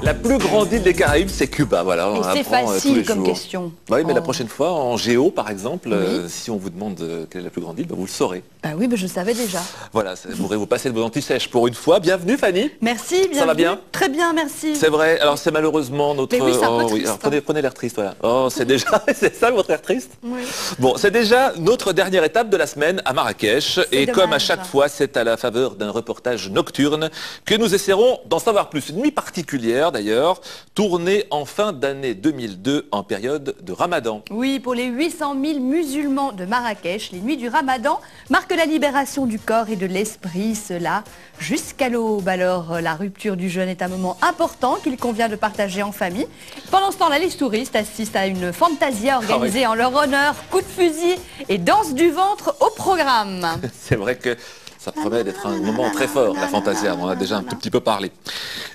La plus grande île des Caraïbes, c'est Cuba. Voilà, Et c'est facile comme question. Oui, mais la prochaine fois, en géo, par exemple, Oui. si on vous demande quelle est la plus grande île, ben, vous le saurez. Bah oui, mais je le savais déjà. Voilà, vous pourrez vous passer de vos anti-sèches pour une fois. Bienvenue, Fanny. Merci, bienvenue. Ça va bien? Très bien, merci. C'est vrai. Alors, c'est malheureusement notre... Mais oui, c'est un peu oui. triste, Alors, prenez l'air triste, voilà. Oh, c'est déjà... c'est ça, votre air triste? Oui. Bon, c'est déjà notre dernière étape de la semaine à Marrakech. Et dommage. comme à chaque fois, c'est à la faveur d'un reportage nocturne que nous essaierons d'en savoir plus. Une nuit particulière, d'ailleurs, tournée en fin d'année 2002 en période de Ramadan. Oui, pour les 800 000 musulmans de Marrakech, les nuits du Ramadan marquent la libération du corps et de l'esprit, cela jusqu'à l'aube. Alors, la rupture du jeûne est un moment important qu'il convient de partager en famille. Pendant ce temps-là, les touristes assistent à une fantasia organisée en leur honneur, coup de fusil et danse du ventre au programme. C'est vrai que ça promet d'être un moment très fort, la Fantasia, on en a déjà un tout petit peu parlé.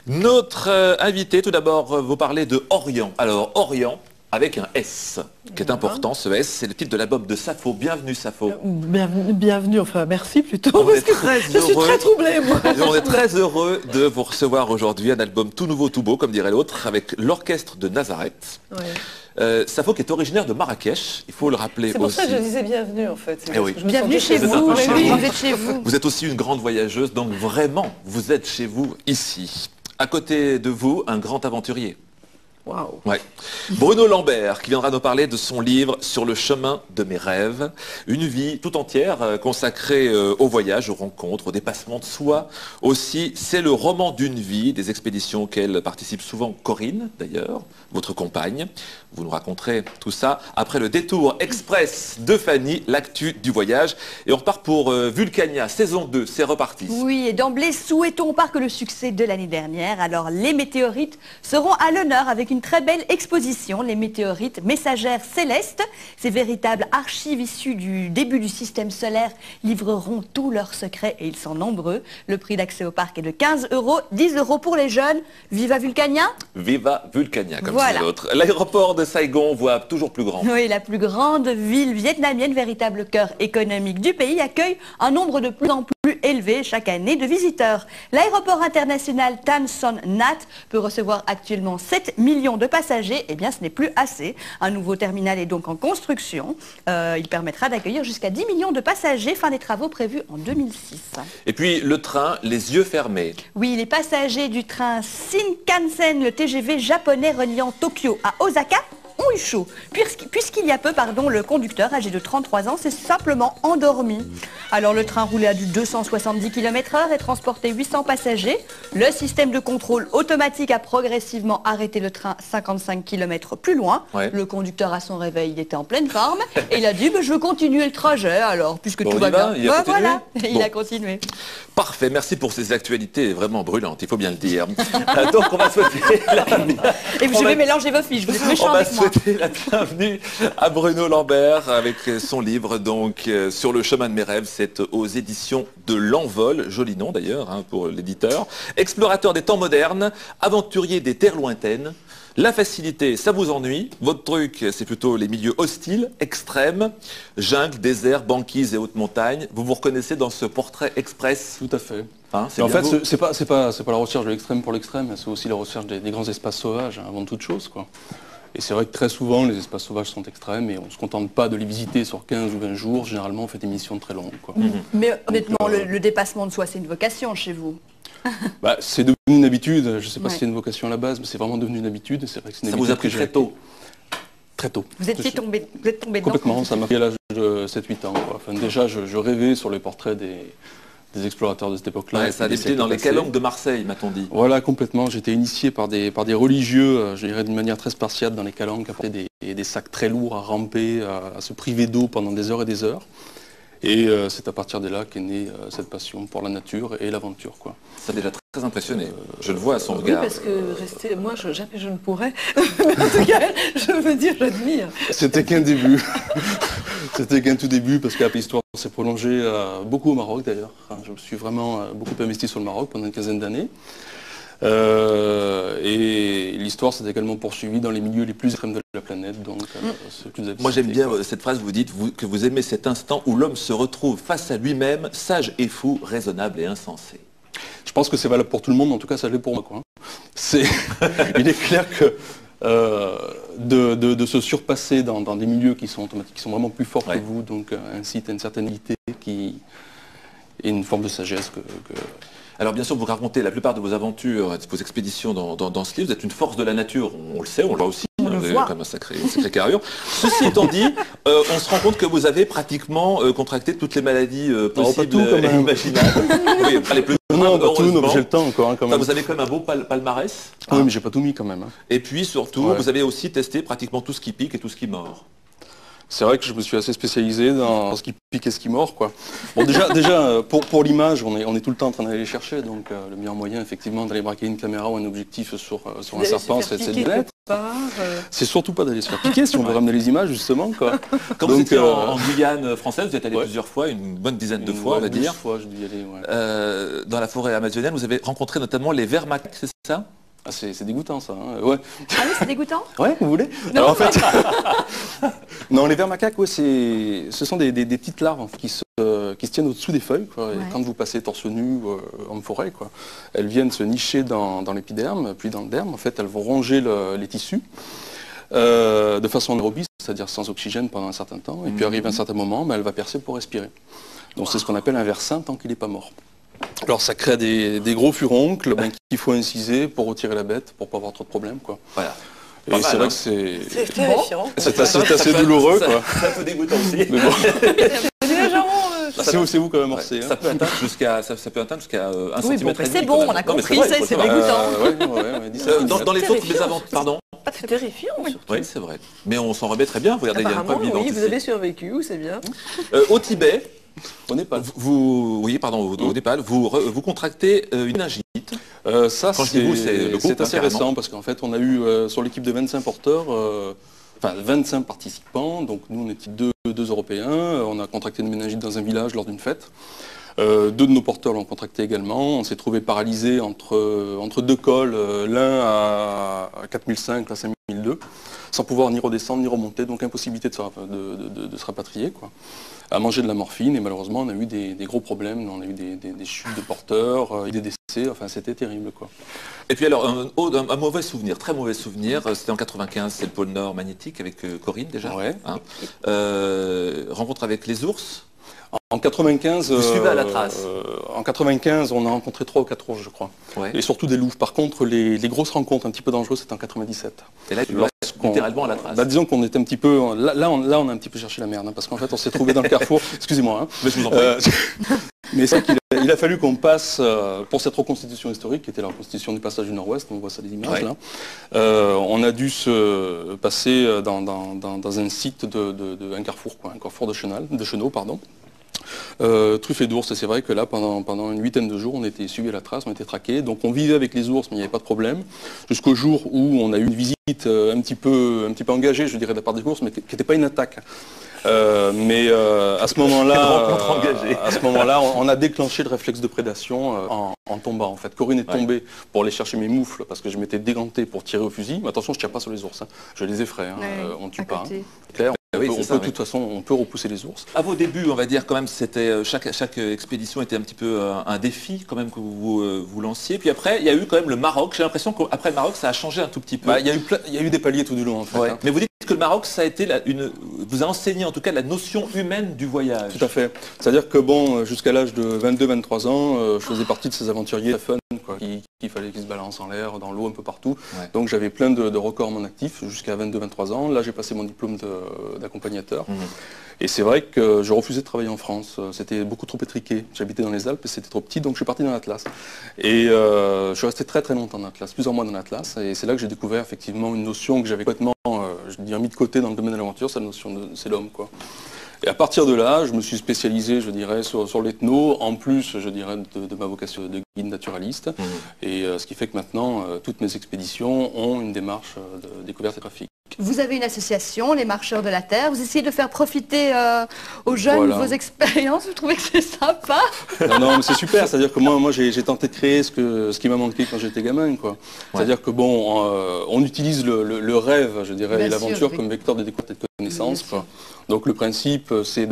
Notre invité, tout d'abord, vous parler de Orient. Alors, Orient, avec un S, qui est important, ce S, c'est le titre de l'album de Sappho. Bienvenue, Sappho. Bienvenue, enfin merci plutôt, On parce est que très je suis heureux. très troublée, moi. On est très heureux de vous recevoir aujourd'hui, un album tout nouveau, tout beau, comme dirait l'autre, avec l'orchestre de Nazareth. Ouais. Sappho qui est originaire de Marrakech, il faut le rappeler C'est pour aussi. ça que je disais bienvenue en fait. Eh oui. Parce que je me Bienvenue sentais chez très vous, approchée. oui, vous êtes chez vous. Vous êtes aussi une grande voyageuse, donc vraiment, vous êtes chez vous ici. À côté de vous, un grand aventurier. Waouh. Ouais. Bruno Lambert qui viendra nous parler de son livre Sur le chemin de mes rêves. Une vie tout entière consacrée au voyage, aux rencontres, au dépassement de soi. Aussi, c'est le roman d'une vie, des expéditions auxquelles participe souvent Corinne, d'ailleurs, votre compagne. Vous nous raconterez tout ça après le détour express de Fanny, l'actu du voyage. Et on repart pour Vulcania, saison 2, c'est reparti. Oui, et d'emblée, souhaitons au parc le succès de l'année dernière. Alors, les météorites seront à l'honneur avec une très belle exposition, les météorites messagères célestes. Ces véritables archives issues du début du système solaire livreront tous leurs secrets et ils sont nombreux. Le prix d'accès au parc est de 15 €, 10 € pour les jeunes. Viva Vulcania! Viva Vulcania, comme Voilà. c'est l'autre. L'aéroport de Saigon voit toujours plus grand. Oui, la plus grande ville vietnamienne, véritable cœur économique du pays, accueille un nombre de plus en plus élevé chaque année de visiteurs. L'aéroport international Tan Son Nhat peut recevoir actuellement 7 millions de passagers. Eh bien, ce n'est plus assez. Un nouveau terminal est donc en construction. Il permettra d'accueillir jusqu'à 10 millions de passagers. Fin des travaux prévus en 2006. Et puis le train, les yeux fermés. Oui, les passagers du train Shinkansen, le TGV japonais reliant Tokyo à Osaka, ont eu chaud. Puisqu'il y a peu, le conducteur âgé de 33 ans s'est simplement endormi. Alors le train roulait à du 270 km/h et transportait 800 passagers. Le système de contrôle automatique a progressivement arrêté le train 55 km plus loin. Ouais. Le conducteur à son réveil, il était en pleine forme et il a dit je veux continuer le trajet alors puisque Bon, tout on va y va, bien. il a continué Voilà, il Bon. a continué. Parfait, merci pour ces actualités vraiment brûlantes, il faut bien le dire. Donc on va souhaiter la Et je vais mélanger vos fiches, vous êtes méchants On va avec moi. souhaiter la bienvenue à Bruno Lambert avec son livre donc Sur le chemin de mes rêves. C'est aux éditions de l'Envol, joli nom d'ailleurs pour l'éditeur. Explorateur des temps modernes, aventurier des terres lointaines. La facilité, ça vous ennuie. Votre truc, c'est plutôt les milieux hostiles, extrêmes, jungle, désert, banquise et haute montagne. Vous vous reconnaissez dans ce portrait express? Tout à fait. Hein, c'est En bien fait, vous. c'est pas la recherche de l'extrême pour l'extrême, c'est aussi la recherche des grands espaces sauvages, avant toute chose, quoi. Et c'est vrai que très souvent, les espaces sauvages sont extrêmes et on ne se contente pas de les visiter sur 15 ou 20 jours. Généralement, on fait des missions très longues, quoi. Mais honnêtement, le dépassement de soi, c'est une vocation chez vous. Bah, c'est devenu une habitude. Je ne sais pas Ouais. si c'est une vocation à la base, mais c'est vraiment devenu une habitude. Et c'est vrai que c'est une Ça vous habitude a pris que très j'ai tôt? Très tôt. Vous êtes tombé dedans. Complètement, ça m'a pris à l'âge de 7-8 ans, quoi. Enfin, déjà, je rêvais sur les portraits des explorateurs de cette époque-là. Ouais, et ça a puis des débuté siècles dans les passés. calanques de Marseille, m'a-t-on dit. Voilà, complètement. J'étais initié par des religieux, je dirais d'une manière très spartiate dans les calanques, à porter des sacs très lourds, à ramper, à se priver d'eau pendant des heures et des heures. Et c'est à partir de là qu'est née cette passion pour la nature et l'aventure, quoi. Ça a déjà très impressionné. Je le vois à son Oui, regard. parce que rester, moi jamais je ne pourrais. Mais en tout cas, je veux dire, j'admire. C'était qu'un début. C'était qu'un tout début, parce que l'histoire s'est prolongée beaucoup au Maroc d'ailleurs. Enfin, je me suis vraiment beaucoup investi sur le Maroc pendant une quinzaine d'années. Et l'histoire s'est également poursuivie dans les milieux les plus extrêmes de la planète. Donc, ce que vous avez Moi j'aime cité, bien quoi. cette phrase, vous dites que vous aimez cet instant où l'homme se retrouve face à lui-même, sage et fou, raisonnable et insensé. Je pense que c'est valable pour tout le monde, en tout cas ça l'est pour moi, quoi. Il est clair que de se surpasser dans des milieux qui sont automatiques, qui sont vraiment plus forts que vous, donc incite à une certaine unité et une forme de sagesse Alors bien sûr, vous racontez la plupart de vos aventures, de vos expéditions dans ce livre. Vous êtes une force de la nature, on le sait, on le voit aussi. On le vous avez voit. quand même une sacrée carrure. Ceci étant dit, on se rend compte que vous avez pratiquement contracté toutes les maladies possibles tout, quand et même. imaginables. Oui, pas les plus Non, pas tout, heureusement. non, j'ai le temps encore quand Enfin, même. vous avez quand même un beau palmarès. Oui, mais j'ai pas tout mis quand même. Et puis surtout, vous avez aussi testé pratiquement tout ce qui pique et tout ce qui mord. C'est vrai que je me suis assez spécialisé dans ce qui pique et ce qui mord, quoi. Bon, déjà pour l'image, on est tout le temps en train d'aller les chercher, donc le meilleur moyen, effectivement, d'aller braquer une caméra ou un objectif sur un serpent, c'est de l'être. C'est surtout pas d'aller se faire piquer si on veut ramener les images, justement, quoi. Quand vous étiez en Guyane française, vous êtes allé plusieurs fois, une bonne dizaine de fois, on va dire. 12 fois, j'ai dû y aller, dans la forêt amazonienne, vous avez rencontré notamment les vers macaques, c'est ça? Ah, c'est dégoûtant, ça. Hein. Ouais. Ah oui, c'est dégoûtant. Ouais, vous voulez? Alors en fait, non, les vers macaques, ouais, ce sont des petites larves en fait, qui se tiennent au-dessous des feuilles. Quoi, et quand vous passez torse nu en forêt, quoi, elles viennent se nicher dans l'épiderme, puis dans le derme. En fait, elles vont ronger les tissus de façon aérobie, c'est-à-dire sans oxygène pendant un certain temps. Et puis arrive un certain moment, elle va percer pour respirer. Donc c'est ce qu'on appelle un ver sain tant qu'il n'est pas mort. Alors ça crée des gros furoncles qu'il faut inciser pour retirer la bête, pour pas avoir trop de problèmes, quoi. Voilà. Et c'est vrai que C'est terrifiant. c'est assez douloureux, quoi. C'est un peu dégoûtant aussi. Mais bon, Légèrement. c'est vous qui avez amorcé. Ça peut atteindre jusqu'à 1 Oui, cm. bon, c'est bon, on a compris, c'est dégoûtant. Dans les autres, les aventures, pardon. C'est terrifiant, surtout. Oui, c'est vrai. Mais on s'en remet très bien. Regardez, il y a un Apparemment, poil vivant oui, ici. vous avez survécu, c'est bien. Au Tibet, Au Népal. au Népal, vous contractez une méningite. Ça, Quand je dis vous, c'est le groupe, c'est assez carrément. récent parce qu'en fait, on a eu sur l'équipe de 25 porteurs, 25 participants, donc nous on était deux Européens, on a contracté une méningite dans un village lors d'une fête. Deux de nos porteurs l'ont contracté également, on s'est trouvé paralysés entre deux cols, l'un à 4005, l'autre à 5002, sans pouvoir ni redescendre ni remonter, donc impossibilité de se rapatrier, quoi. À manger de la morphine et malheureusement on a eu des gros problèmes, on a eu des chutes de porteurs, des décès, enfin c'était terrible, quoi. Et puis alors, un mauvais souvenir, très mauvais souvenir, c'était en 95, c'est le pôle Nord magnétique avec Corinne déjà. Ouais. Hein. Rencontre avec les ours. En 95, Vous suivez à la trace. En 95, on a rencontré 3 ou 4 ours, je crois. Ouais. Et surtout des loups. Par contre, les grosses rencontres un petit peu dangereuses, c'était en 97. Et là, tu vas littéralement à la trace. Disons qu'on était un petit peu... Là, on a un petit peu cherché la merde, hein, parce qu'en fait, on s'est trouvé dans le carrefour. Excusez-moi. Hein. Mais je vous en prie. Mais c'est vrai qu'il a fallu qu'on passe, pour cette reconstitution historique, qui était la reconstitution du passage du Nord-Ouest, on voit ça des images, là, on a dû se passer dans un site un carrefour, quoi, un carrefour de chenaux, pardon. Truffé d'ours, et c'est vrai que là pendant une huitaine de jours on était suivi à la trace, on était traqués, donc on vivait avec les ours mais il n'y avait pas de problème, jusqu'au jour où on a eu une visite un petit peu engagée, je dirais, de la part des ours, mais qui n'était pas une attaque. À ce moment-là, on a déclenché le réflexe de prédation en tombant. En fait, Corinne est tombée pour aller chercher mes moufles parce que je m'étais déganté pour tirer au fusil. Mais attention, je ne tire pas sur les ours, hein. Je les effraie, hein. On ne tue pas. Hein. Clair. De toute façon, on peut repousser les ours. À vos débuts, on va dire quand même, c'était chaque expédition était un petit peu un défi quand même que vous lanciez. Puis après, il y a eu quand même le Maroc. J'ai l'impression qu'après le Maroc, ça a changé un tout petit peu. Il y a eu des paliers tout du long, en fait. Hein. Mais vous dites que le Maroc, ça a été vous a enseigné en tout cas la notion humaine du voyage. Tout à fait. C'est-à-dire que bon, jusqu'à l'âge de 22-23 ans, je faisais partie de ces aventuriers fun, quoi, qu'il fallait qu'ils se balancent en l'air, dans l'eau, un peu partout. Ouais. Donc j'avais plein de records à mon actif jusqu'à 22-23 ans. Là, j'ai passé mon diplôme d'accompagnateur. Et c'est vrai que je refusais de travailler en France. C'était beaucoup trop étriqué. J'habitais dans les Alpes et c'était trop petit, donc je suis parti dans l'Atlas. Et je suis resté très très longtemps dans l'Atlas, plusieurs mois dans l'Atlas. Et c'est là que j'ai découvert effectivement une notion que j'avais complètement mis de côté dans le domaine de l'aventure, c'est l'homme, quoi. Et à partir de là, je me suis spécialisé, je dirais, sur l'ethno, en plus, je dirais, de ma vocation de guide naturaliste. Et ce qui fait que maintenant, toutes mes expéditions ont une démarche de découverte et trafic. Vous avez une association, les Marcheurs de la Terre. Vous essayez de faire profiter aux jeunes vos expériences. Vous trouvez que c'est sympa? Non, mais c'est super. C'est-à-dire que moi j'ai tenté de créer ce qui m'a manqué quand j'étais gamin, quoi. C'est-à-dire que bon, on utilise le rêve, je dirais, et l'aventure comme vecteur de découverte et de connaissance, quoi. Donc le principe, c'est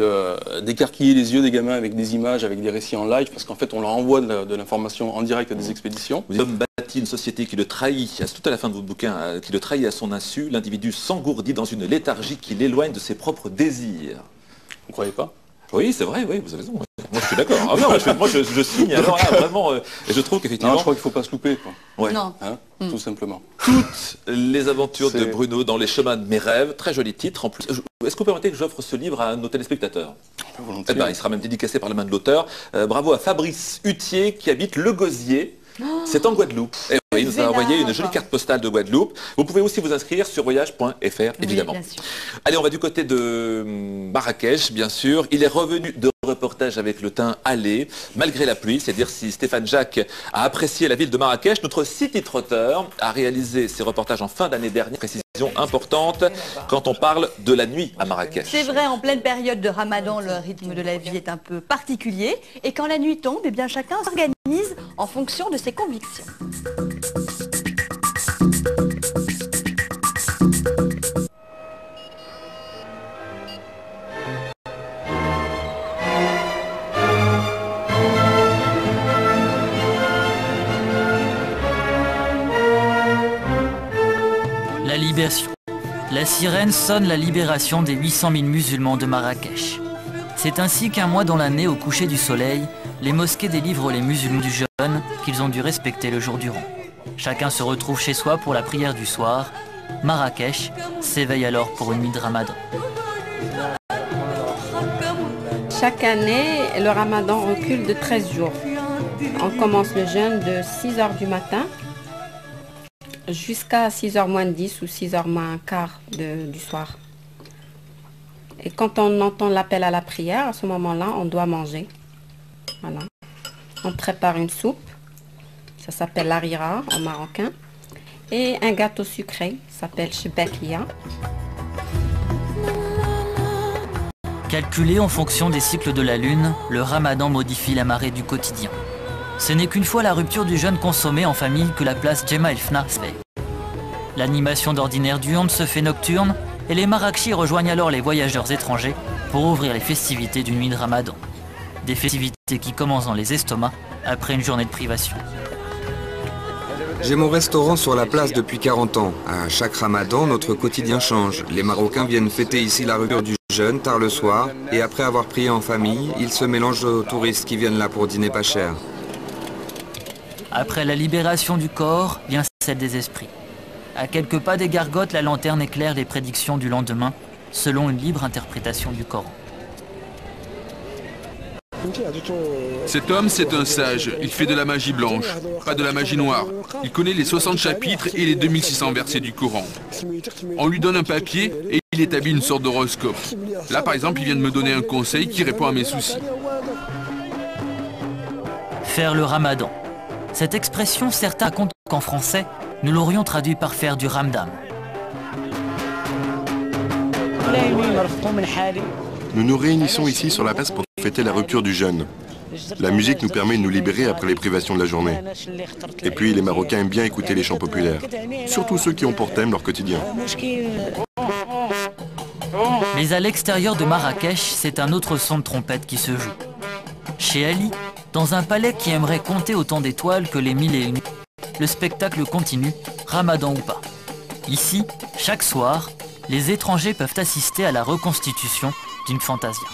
d'écarquiller les yeux des gamins avec des images, avec des récits en live, parce qu'en fait, on leur envoie de l'information en direct à des expéditions. Vous êtes bâtit une société qui le trahit, c'est tout à la fin de votre bouquin, qui le trahit à son insu, l'individu s'engourdit dans une léthargie qui l'éloigne de ses propres désirs. Vous ne croyez pas? Oui, c'est vrai, oui, vous avez raison. Moi, je suis d'accord. Ah, non, moi, je signe. Alors là, vraiment, et je trouve qu'effectivement... Non, je crois qu'il ne faut pas se louper, quoi. Ouais. Non. Hein, tout simplement. Toutes les aventures de Bruno dans les chemins de mes rêves. Très joli titre en plus. Est-ce que vous permettez que j'offre ce livre à nos téléspectateurs? Volontiers. Eh ben, il sera même dédicacé par la main de l'auteur. Bravo à Fabrice Hutier qui habite Le Gosier. C'est en Guadeloupe. Et oui, il nous a envoyé une jolie carte postale de Guadeloupe. Vous pouvez aussi vous inscrire sur voyage.fr, évidemment. Oui, bien sûr. Allez, on va du côté de Marrakech, bien sûr. Il est revenu de reportage avec le teint hâlé, malgré la pluie. C'est dire si Stéphane Jacques a apprécié la ville de Marrakech. Notre site-titre-auteur a réalisé ses reportages en fin d'année dernière. Précision importante quand on parle de la nuit à Marrakech. C'est vrai, en pleine période de Ramadan, le rythme de la vie est un peu particulier. Et quand la nuit tombe, eh bien chacun s'organise en fonction de ses convictions. La libération. La sirène sonne la libération des 800 000 musulmans de Marrakech. C'est ainsi qu'un mois dans l'année, au coucher du soleil, les mosquées délivrent les musulmans du jeûne qu'ils ont dû respecter le jour durant. Chacun se retrouve chez soi pour la prière du soir. Marrakech s'éveille alors pour une nuit de Ramadan. Chaque année, le Ramadan recule de 13 jours. On commence le jeûne de 6 h du matin jusqu'à 6 h moins 10 ou 6 h moins un quart du soir. Et quand on entend l'appel à la prière, à ce moment-là, on doit manger. Voilà. On prépare une soupe, ça s'appelle l'arira en marocain, et un gâteau sucré, ça s'appelle chebekia. Calculé en fonction des cycles de la lune, le Ramadan modifie la marée du quotidien. Ce n'est qu'une fois la rupture du jeûne consommé en famille que la place Djema El Fna se fait. L'animation d'ordinaire diurne se fait nocturne et les Marrakechis rejoignent alors les voyageurs étrangers pour ouvrir les festivités d'une nuit de Ramadan. Des festivités qui commencent dans les estomacs après une journée de privation. J'ai mon restaurant sur la place depuis 40 ans. À chaque Ramadan, notre quotidien change. Les Marocains viennent fêter ici la rupture du jeûne tard le soir et après avoir prié en famille, ils se mélangent aux touristes qui viennent là pour dîner pas cher. Après la libération du corps vient celle des esprits. À quelques pas des gargotes, la lanterne éclaire les prédictions du lendemain selon une libre interprétation du Coran. Cet homme, c'est un sage. Il fait de la magie blanche, pas de la magie noire. Il connaît les 60 chapitres et les 2600 versets du Coran. On lui donne un papier et il établit une sorte d'horoscope. Là, par exemple, il vient de me donner un conseil qui répond à mes soucis. Faire le Ramadan. Cette expression, certains racontent qu'en français, nous l'aurions traduit par faire du Ramadan. Nous nous réunissons ici sur la place pour fêter la rupture du jeûne. La musique nous permet de nous libérer après les privations de la journée. Et puis les Marocains aiment bien écouter les chants populaires, surtout ceux qui ont pour thème leur quotidien. Mais à l'extérieur de Marrakech, c'est un autre son de trompette qui se joue. Chez Ali, dans un palais qui aimerait compter autant d'étoiles que les 1001, le spectacle continue, Ramadan ou pas. Ici, chaque soir, les étrangers peuvent assister à la reconstitution d'une fantasia.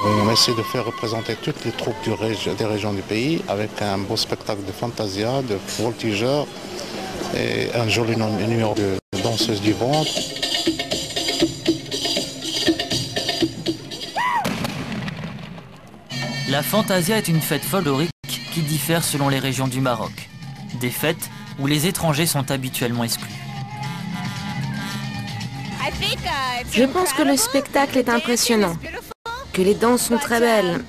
On essaie de faire représenter toutes les troupes des régions du pays avec un beau spectacle de fantasia, de voltigeurs et un joli numéro de danseuses du ventre. La fantasia est une fête folklorique qui diffère selon les régions du Maroc. Des fêtes où les étrangers sont habituellement exclus. Je pense que le spectacle est impressionnant, que les danses sont très belles.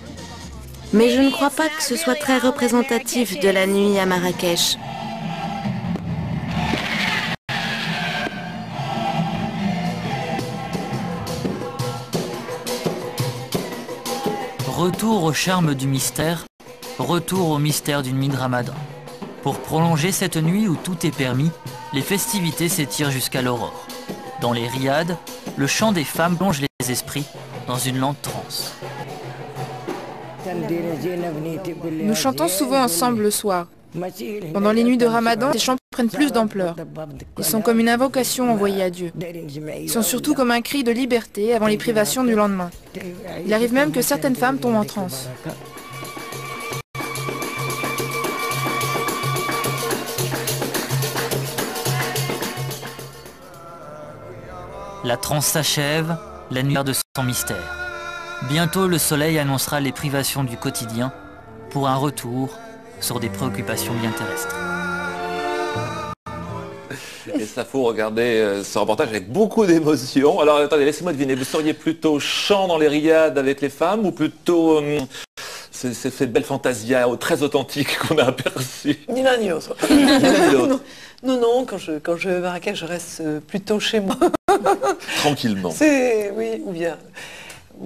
Mais je ne crois pas que ce soit très représentatif de la nuit à Marrakech. Retour au charme du mystère, retour au mystère d'une nuit de Ramadan. Pour prolonger cette nuit où tout est permis, les festivités s'étirent jusqu'à l'aurore. Dans les riads, le chant des femmes plonge les esprits dans une lente transe. Nous chantons souvent ensemble le soir. Pendant les nuits de Ramadan, ces chants prennent plus d'ampleur. Ils sont comme une invocation envoyée à Dieu. Ils sont surtout comme un cri de liberté avant les privations du lendemain. Il arrive même que certaines femmes tombent en transe. La transe s'achève, la nuit de son mystère. Bientôt le soleil annoncera les privations du quotidien pour un retour sur des préoccupations bien terrestres. Et ça faut regarder ce reportage avec beaucoup d'émotion. Alors attendez, laissez-moi deviner, vous seriez plutôt chant dans les riades avec les femmes ou plutôt cette belle fantasia très authentique qu'on a aperçue? Ni l'un ni l'autre. Non, quand je vais à Marrakech, je reste plutôt chez moi. Tranquillement. Oui, ou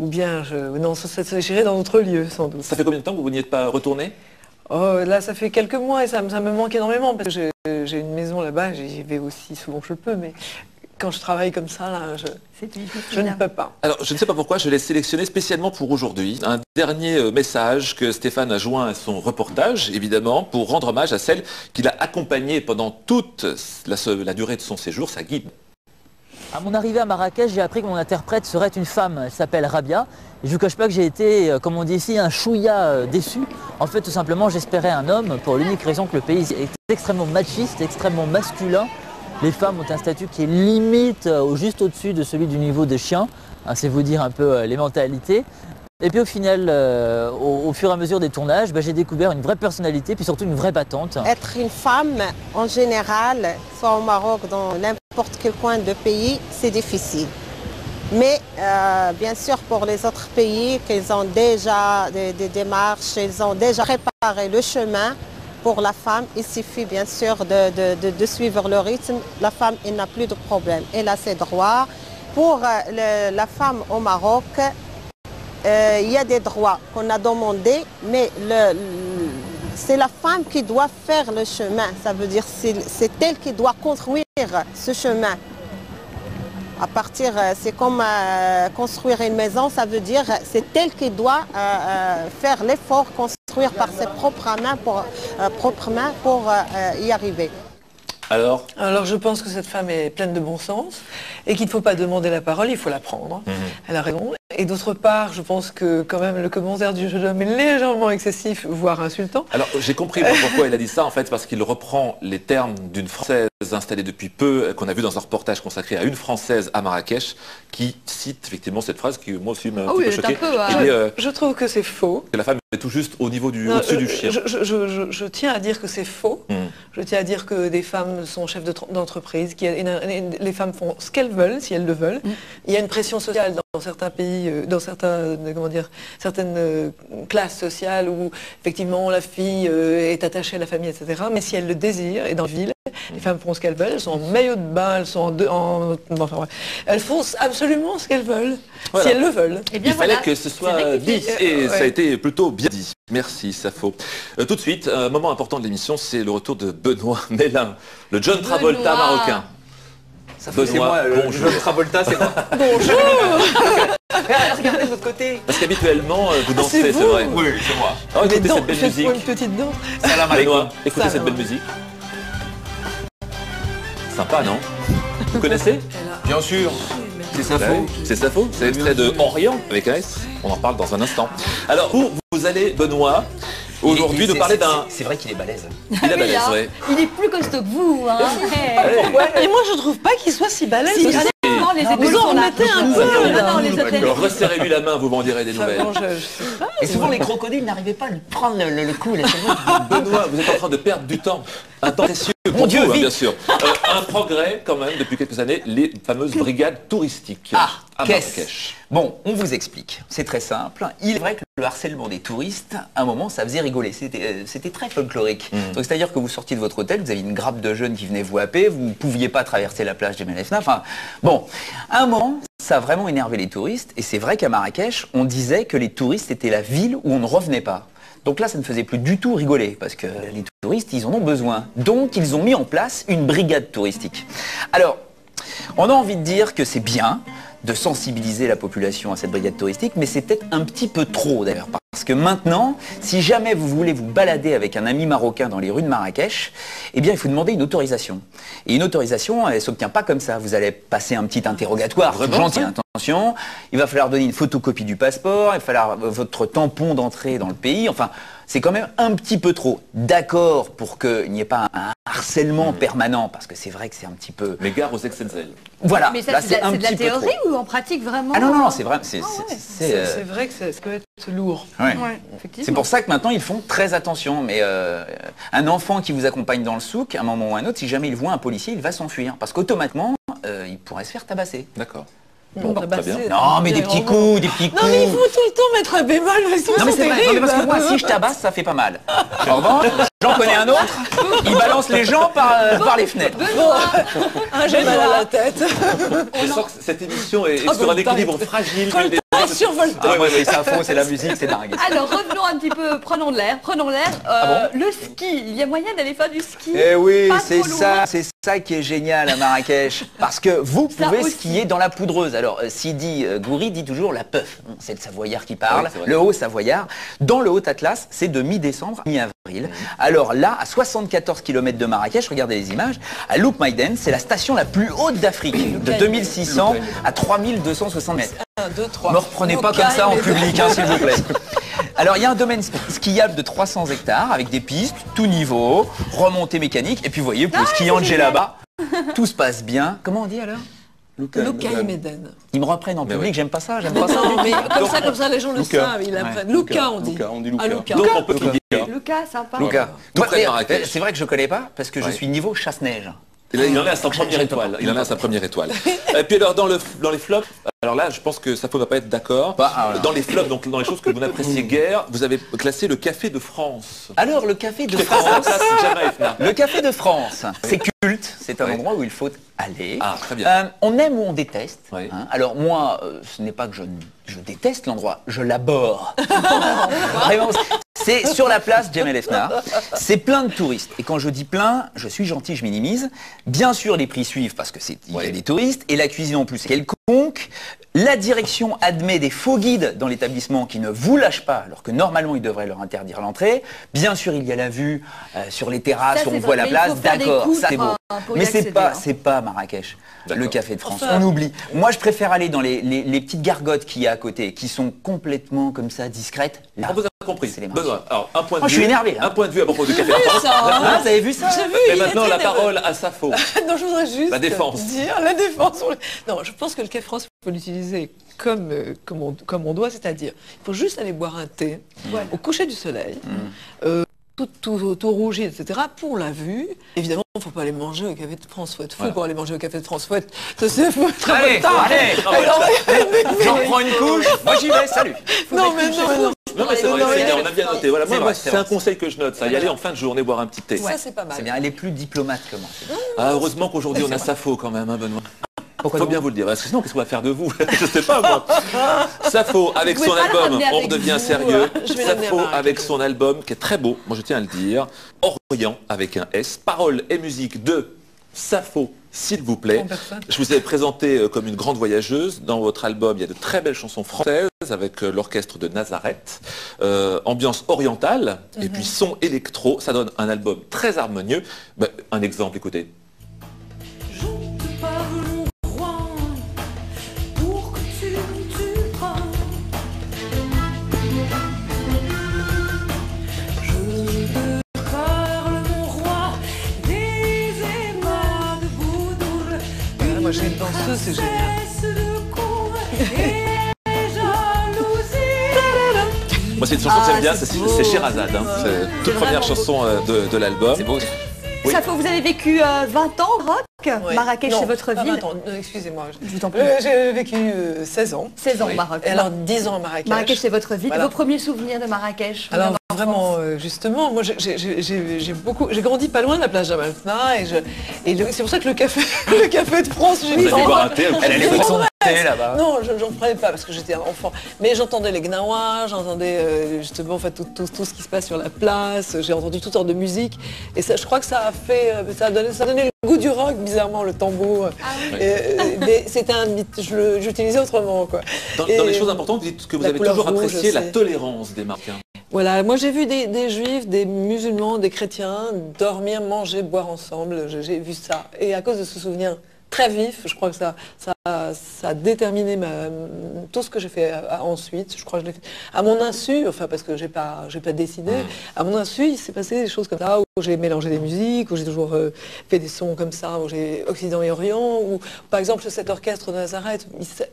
bien non, j'irai dans d'autres lieux sans doute. Ça fait combien de temps que vous n'y êtes pas retourné? Oh, là, ça fait quelques mois et ça me manque énormément parce que j'ai une maison là-bas, j'y vais aussi souvent que je peux, mais quand je travaille comme ça, là, je ne peux pas. Alors, je ne sais pas pourquoi, je l'ai sélectionné spécialement pour aujourd'hui. Un dernier message que Stéphane a joint à son reportage, évidemment, pour rendre hommage à celle qu'il a accompagnée pendant toute la durée de son séjour, sa guide. À mon arrivée à Marrakech, j'ai appris que mon interprète serait une femme. Elle s'appelle Rabia. Et je ne vous cache pas que j'ai été, comme on dit ici, un chouïa déçu. En fait, tout simplement, j'espérais un homme pour l'unique raison que le pays est extrêmement machiste, extrêmement masculin. Les femmes ont un statut qui est limite juste au-dessus de celui du niveau des chiens. Hein, c'est vous dire un peu les mentalités. Et puis au final, au fur et à mesure des tournages, j'ai découvert une vraie personnalité, puis surtout une vraie battante. Être une femme, en général, soit au Maroc, dans n'importe quel coin de pays, c'est difficile. Mais bien sûr, pour les autres pays, qu'ils ont déjà des démarches, ils ont déjà préparé le chemin pour la femme, il suffit bien sûr de suivre le rythme. La femme, elle n'a plus de problème, elle a ses droits. Pour la femme au Maroc, il y a des droits qu'on a demandés, mais c'est la femme qui doit faire le chemin. Ça veut dire que c'est elle qui doit construire ce chemin. À partir, c'est comme construire une maison, ça veut dire c'est elle qui doit faire l'effort, construire par ses propres mains pour y arriver. Alors, je pense que cette femme est pleine de bon sens et qu'il ne faut pas demander la parole, il faut la prendre. Elle a raison. Et d'autre part, je pense que quand même le commentaire du jeune homme est légèrement excessif, voire insultant. Alors j'ai compris pourquoi il a dit ça, en fait, parce qu'il reprend les termes d'une Française installée depuis peu, qu'on a vu dans un reportage consacré à une Française à Marrakech, qui cite effectivement cette phrase qui moi aussi m'a un petit peu choqué. Je trouve que c'est faux. Que la femme est tout juste au niveau au-dessus du chien. Je tiens à dire que c'est faux. Je tiens à dire que des femmes sont chefs d'entreprise, les femmes font ce qu'elles veulent, si elles le veulent. Il y a une pression sociale dans certains pays, dans certaines classes sociales où effectivement la fille est attachée à la famille, etc. Mais si elle le désire, et dans la ville, les femmes font ce qu'elles veulent, elles sont en maillot de bain, elles sont elles font absolument ce qu'elles veulent, si elles le veulent. Et bien, il fallait que ce soit dit, et ça a été plutôt bien dit. Merci, Safo. Tout de suite, un moment important de l'émission, c'est le retour de Benoît Mélin, le John Travolta marocain. C'est moi, le John Travolta, c'est moi. Bonjour. Regardez de votre côté. Parce qu'habituellement, vous dansez, c'est vrai. Oui, c'est moi. Oh, écoutez cette belle musique. Une petite danse. Salam alaikum. Écoutez cette belle musique. Sympa, non? Vous connaissez? Bien sûr. C'est Safo. C'est Safo, c'est extrait de Orient avec un S. On en parle dans un instant. Alors, vous allez, Benoît, aujourd'hui nous parler d'un... C'est vrai qu'il est balèze. Il est balèze, ouais. Il est plus costaud que vous, hein. Et moi, je trouve pas qu'il soit si balèze. Non, les épaules vous en remettez un peu. Resserrez-lui la main, vous m'en direz des nouvelles. Et souvent, les crocodiles n'arrivaient pas à lui prendre le cou. Benoît, vous êtes en train de perdre du temps. Un temps précieux pour Mon Dieu, vous, bien sûr. Un progrès, quand même, depuis quelques années, les fameuses brigades touristiques à Marrakech. Bon, on vous explique. C'est très simple. Il est vrai que le harcèlement des touristes, à un moment, ça faisait rigoler. C'était très folklorique. Donc, c'est-à-dire que vous sortiez de votre hôtel, vous aviez une grappe de jeunes qui venaient vous happer, vous ne pouviez pas traverser la plage Jemaa el-Fna. Enfin, bon, à un moment, ça a vraiment énervé les touristes. Et c'est vrai qu'à Marrakech, on disait que les touristes étaient la ville où on ne revenait pas. Donc là, ça ne faisait plus du tout rigoler, parce que les touristes, ils en ont besoin. Donc, ils ont mis en place une brigade touristique. Alors, on a envie de dire que c'est bien de sensibiliser la population à cette brigade touristique, mais c'est peut-être un petit peu trop d'ailleurs, Parce que maintenant, si jamais vous voulez vous balader avec un ami marocain dans les rues de Marrakech, eh bien il faut demander une autorisation. Et une autorisation, elle ne s'obtient pas comme ça. Vous allez passer un petit interrogatoire, gentil, attention. Il va falloir donner une photocopie du passeport, il va falloir votre tampon d'entrée dans le pays. Enfin, c'est quand même un petit peu trop. D'accord pour qu'il n'y ait pas un harcèlement permanent, parce que c'est vrai que c'est un petit peu... Mais gare aux excentrels. Voilà. Mais ça, c'est de la théorie ou en pratique vraiment? Ah non, non, c'est vrai. C'est vrai que ça peut être lourd. Ouais. Ouais, C'est pour ça que maintenant ils font très attention. Mais un enfant qui vous accompagne dans le souk, à un moment ou à un autre, si jamais il voit un policier, il va s'enfuir. Parce qu'automatiquement, il pourrait se faire tabasser. D'accord. Bon, très bien. Non, mais des petits coups, des petits coups. Non, mais il faut tout le temps mettre un bémol. Non, mais c'est vrai. Non, mais parce que moi, si je tabasse, ça fait pas mal. En revanche, j'en connais un autre, il balance les gens par les fenêtres. J'ai mal à la tête. Je sens que cette émission est sur un équilibre fragile. Oui, c'est à fond, c'est la musique, c'est dingue. Alors revenons un petit peu, prenons de l'air. Le ski, il y a moyen d'aller faire du ski? Eh oui, Pas c'est trop loin. ça qui est génial à Marrakech. Parce que vous pouvez skier dans la poudreuse. Alors, Sidi Goury dit toujours la peuf. C'est le Savoyard qui parle, le Haut-Savoyard. Dans le Haut-Atlas, c'est de mi-décembre à mi-avril. Alors là, à 74 km de Marrakech, regardez les images, à Louk Maïden, c'est la station la plus haute d'Afrique, de 2600 à 3260 mètres. 1, 2, 3. Ne me reprenez pas comme ça en public, hein, s'il vous plaît. Alors, il y a un domaine skiable de 300 hectares avec des pistes, tout niveau, remontée mécanique. Et puis, vous voyez, pour les skiants de là-bas, tout se passe bien. Comment on dit alors? Luca Meden. Ils me reprennent en public, j'aime pas ça, j'aime pas ça. Mais comme ça, les gens le savent, ils l'apprennent. Luca, on dit. On dit Luca. Luca. Donc on peut skier. Lucas, sympa. Luca. Tout près de Marrakech. C'est vrai que je connais pas parce que je suis niveau chasse-neige. Il en est à sa première étoile. Il en est à sa première étoile. Et puis alors dans les flops, alors là je pense que Safo ne va pas être d'accord. Dans les flops, donc dans les choses que vous n'appréciez guère, vous avez classé le Café de France. Alors le Café de France, le Café de France, c'est culte, c'est un endroit où il faut aller. Ah, très bien. On aime ou on déteste. Oui. Hein. Alors moi, ce n'est pas que je déteste l'endroit, je l'abhorre. Vraiment, c'est sur la place Jemaa el Fna. C'est plein de touristes. Et quand je dis plein, je suis gentil, je minimise. Bien sûr, les prix suivent parce que il y a des touristes et la cuisine en plus quelconque. La direction admet des faux guides dans l'établissement qui ne vous lâchent pas, alors que normalement ils devraient leur interdire l'entrée. Bien sûr, il y a la vue sur les terrasses où on voit la place. D'accord, ça c'est beau. Mais c'est pas Marrakech, le Café de France. On oublie. Moi, je préfère aller dans les petites gargotes qu'il y a à côté, qui sont complètement comme ça discrètes. Là, On vous a compris. c'est les Benoît, alors un point de vue. je suis énervé là. Un point de vue à propos du Café de France. Ah, vous avez vu ça? Et maintenant la parole à Safo. Non, je voudrais juste La défense. dire la défense. Non, je pense que le Café France, il faut l'utiliser comme on doit, c'est-à-dire, il faut juste aller boire un thé au coucher du soleil, tout rougi, etc. Pour la vue. Évidemment, il ne faut pas aller manger au Café de France. Il faut être fou pour aller manger au Café de France. Faut être Allez, j'en prends une couche. Moi, j'y vais. Salut. Non, mais non. Non mais c'est vrai, on a bien noté. Voilà, moi, c'est un conseil que je note, ça, y aller en fin de journée boire un petit thé. Ça, c'est pas mal. C'est bien, elle est plus diplomate que moi. Ah, heureusement qu'aujourd'hui on a Safo quand même, hein, Benoît. Pourquoi Faut bien vous le dire, parce que sinon qu'est-ce qu'on va faire de vous? Je sais pas moi. Safo avec son album On redevient sérieux. Safo avec son album qui est très beau, moi je tiens à le dire. Orient avec un S. Paroles et musique de Safo, s'il vous plaît. Je vous ai présenté comme une grande voyageuse. Dans votre album, il y a de très belles chansons françaises avec l'orchestre de Nazareth. Ambiance orientale et puis son électro. Ça donne un album très harmonieux. Ben, un exemple, écoutez. Moi, j'ai une danseuse, c'est génial. Moi, c'est une chanson que j'aime bien, c'est Sherazade. Hein. C'est la toute première chanson de l'album. C'est beau. Oui. Safo, vous avez vécu 20 ans au Maroc. Marrakech, c'est votre ville. Excusez-moi. J'ai vécu 16 ans. 16 ans au Maroc. Et alors 10 ans à Marrakech. Marrakech, c'est votre ville. Voilà. Vos premiers souvenirs de Marrakech? Alors vraiment, justement, moi j'ai grandi pas loin de la plage d'Amalfitana et c'est pour ça que le café de France, Vous avez boire un thé, Elle allait prendre son thé là-bas. Non, j'en prenais pas parce que j'étais un enfant. Mais j'entendais les gnawa, j'entendais justement en fait, tout ce qui se passe sur la place, j'ai entendu toutes sortes de musique. Et ça, je crois que ça a donné le goût du rock, bizarrement, le tambour. Mais c'était j'utilisais autrement, quoi. Dans les choses importantes, vous dites que vous avez toujours apprécié la tolérance des Marocains. Voilà, moi j'ai vu des juifs, des musulmans, des chrétiens dormir, manger, boire ensemble. J'ai vu ça. Et à cause de ce souvenir très vif, je crois que ça a déterminé tout ce que j'ai fait ensuite. Je crois que je l'ai fait à mon insu, enfin parce que j'ai pas décidé. À mon insu, il s'est passé des choses comme ça, où j'ai mélangé des musiques, où j'ai toujours fait des sons comme ça, où j'ai Occident et Orient, où par exemple cet orchestre de Nazareth,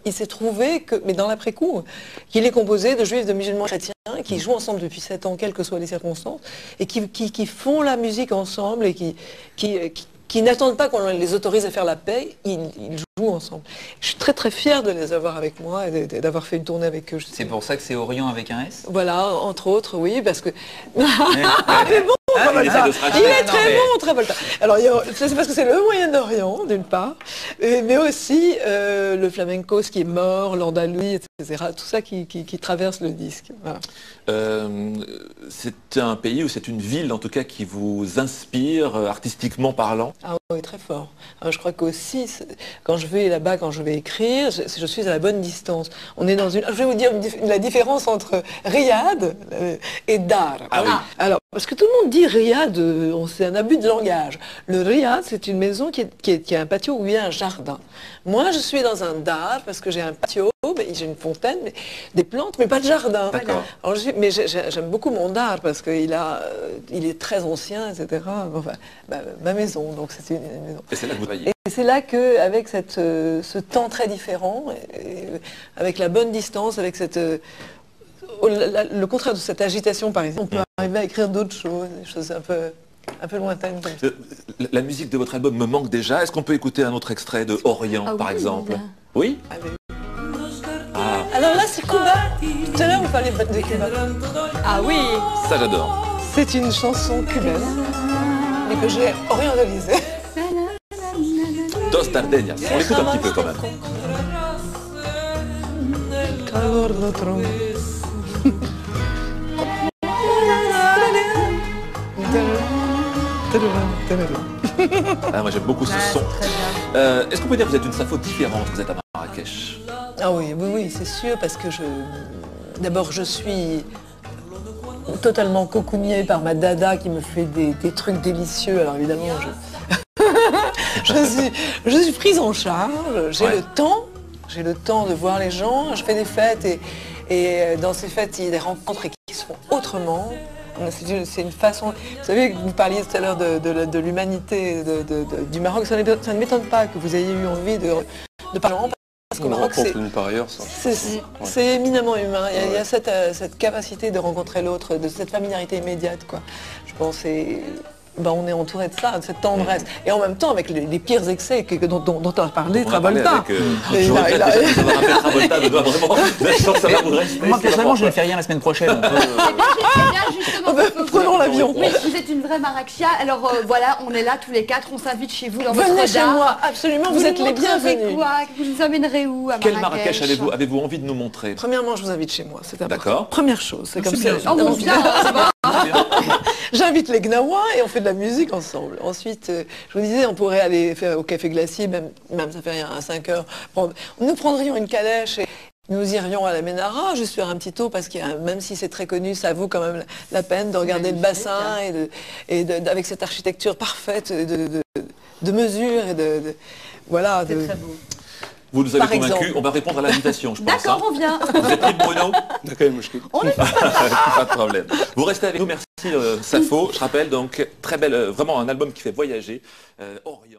il s'est trouvé que, mais dans l'après-coup, qu'il est composé de juifs, de musulmans chrétiens, qui jouent ensemble depuis 7 ans, quelles que soient les circonstances, et qui font la musique ensemble et qui n'attendent pas qu'on les autorise à faire la paix, ils jouent ensemble. Je suis très très fière de les avoir avec moi et d'avoir fait une tournée avec eux. C'est pour ça que c'est Orient avec un S? Voilà, entre autres, oui, parce que... mais bon, il est très bon, Travolta. Alors, c'est parce que c'est le Moyen-Orient, d'une part, mais aussi le flamenco, ce qui est mort, l'andalouse, etc. Tout ça qui traverse le disque. Voilà. C'est un pays ou c'est une ville, en tout cas, qui vous inspire, artistiquement parlant? Ah oui, très fort. Alors, je crois qu'aussi, quand je vais là-bas, quand je vais écrire, je suis à la bonne distance. On est dans une... Je vais vous dire la différence entre Riyad et Dar. Ah oui. Alors, parce que tout le monde dit Riyad, c'est un abus de langage. Le Riyad, c'est une maison qui a un patio où il y a un jardin. Moi, je suis dans un Dar parce que j'ai un patio, j'ai une fontaine, des plantes, mais pas de jardin. Alors, mais j'aime beaucoup mon Dar parce qu'il est très ancien, etc. Enfin, ma maison, donc c'est une maison. Et c'est là que vous travaillez. Et c'est là qu'avec ce temps très différent, avec la bonne distance, avec le contraire de cette agitation, par exemple, on peut arriver à écrire d'autres choses, des choses un peu lointaines. Comme ça. La musique de votre album me manque déjà. Est-ce qu'on peut écouter un autre extrait de Orient, par exemple? Oui. Alors là, c'est Cuba. Tout à l'heure, vous parliez de Cuba. Ah oui. Ça, j'adore. C'est une chanson cubaine, mais que j'ai orientalisée. Dos Tardeñas. On l'écoute un petit peu quand même. Ah, moi j'aime beaucoup ce son. Est-ce qu'on peut dire que vous êtes une Safo différente? Vous êtes à Marrakech? Ah oui, c'est sûr, parce que d'abord je suis totalement cocoognée par ma dada qui me fait des trucs délicieux. Alors évidemment, je suis prise en charge, j'ai le temps de voir les gens, je fais des fêtes et dans ces fêtes il y a des rencontres qui se font autrement. C'est une façon... Vous savez, vous parliez tout à l'heure de l'humanité du Maroc, ça ne m'étonne pas que vous ayez eu envie de parler en parce qu'au Maroc, c'est éminemment humain. Il y a cette capacité de rencontrer l'autre, de cette familiarité immédiate, quoi. Je pense on est entouré de ça, de cette tendresse. Et en même temps, avec les pires excès dont on a parlé, Travolta. Travolta doit vraiment... Moi, personnellement, je ne fais rien la semaine prochaine. Prenons l'avion. Oui, vous êtes une vraie Marrakechia. Alors voilà, on est là tous les quatre, on s'invite chez vous dans votre Venez chez moi, absolument, vous êtes les bienvenus. Vous nous emmènerez où à Marrakech? Quel Marrakech avez-vous envie de nous montrer? Premièrement, je vous invite chez moi, c'est important. D'accord. Première chose, c'est comme ça. On vient, J'invite les Gnawa et on fait de la musique ensemble. Ensuite, je vous disais, on pourrait aller faire au Café Glacier, même ça fait rien, à 5 heures. Nous prendrions une calèche et nous irions à la Ménara, juste faire un petit tour, parce que même si c'est très connu, ça vaut quand même la peine de regarder le bassin avec cette architecture parfaite de mesure et voilà. C'est très beau. Vous nous avez convaincus, on va répondre à l'invitation, je pense. D'accord, on vient. Vous êtes libre, Bruno? On est pas de problème. Vous restez avec nous, merci Safo. Je rappelle donc, très belle, vraiment un album qui fait voyager, Orient.